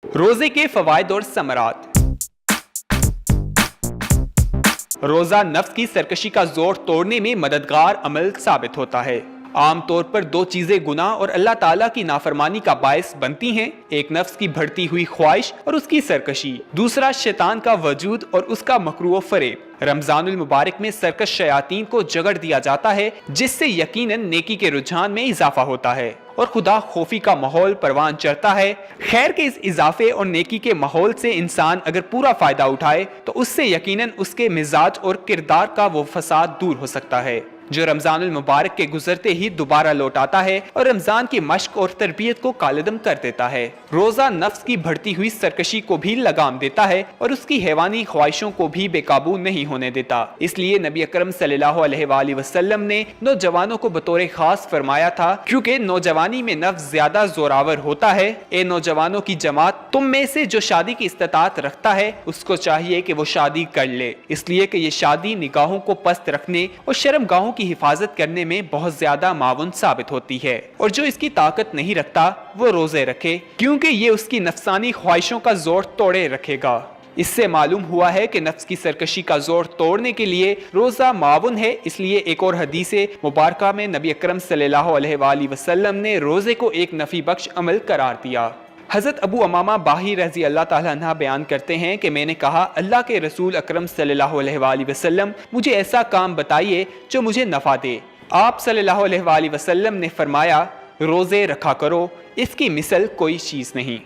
रोजे के फवायद और समरात। रोजा नफ्स की सरकशी का जोर तोड़ने में मददगार अमल साबित होता है। आम तौर पर दो चीजें गुनाह और अल्लाह ताला की नाफरमानी का बायस बनती हैं, एक नफ्स की बढ़ती हुई ख्वाहिश और उसकी सरकशी, दूसरा शैतान का वजूद और उसका मकरूह फरेब। रमजानुल मुबारक में सरकश शयातीन को जगड़ दिया जाता है, जिससे यकीनन नेकी के रुझान में इजाफा होता है और खुदा खौफी का माहौल परवान चढ़ता है। खैर के इस इजाफे और नेकी के माहौल से इंसान अगर पूरा फायदा उठाए तो उससे यकीनन उसके मिजाज और किरदार का वो फसाद दूर हो सकता है जो रमजानुल मुबारक के गुजरते ही दोबारा लौट आता है और रमजान की मश्क और तरबियत को कालदम कर देता है। रोजा नफ्स की बढ़ती हुई सरकशी को भी लगाम देता है और उसकी हैवानी ख्वाहिशों को भी बेकाबू नहीं होने देता। इसलिए नबी अकरम सल्लल्लाहु अलैहि वसल्लम ने नौजवानों को बतौर खास फरमाया था, क्योंकि नौजवानी में नफ्स ज्यादा जोरावर होता है। ए नौजवानों की जमात, तुम में से जो शादी की इस्तात रखता है उसको चाहिए कि वो शादी कर ले, इसलिए कि ये शादी निगाहों को पस्त रखने और शर्मगाहों की हिफाजत करने में बहुत ज्यादा मावन साबित होती है। और जो इसकी ताकत नहीं रखता वो रोजे रखे, क्योंकि ये उसकी नफसानी ख्वाहिशों का जोर तोड़े रखेगा। इससे मालूम हुआ है कि नफ्स की सरकशी का जोर तोड़ने के लिए रोजा मावन है। इसलिए एक और हदीस मुबारका में नबी अकरम सल्लल्लाहु अलैहि वसल्लम ने रोजे को एक नफी बख्श अमल करार दिया। हज़रत अबू अमामा बाही रज़ी अल्लाह ताला अन्हा बयान करते हैं कि मैंने कहा, अल्लाह के रसूल अकरम सल्लल्लाहु अलैहि वसल्लम, मुझे ऐसा काम बताइए जो मुझे नफ़ा दे। आप सल्लल्लाहु अलैहि वसल्लम ने फरमाया, रोज़े रखा करो, इसकी मिसल कोई चीज़ नहीं।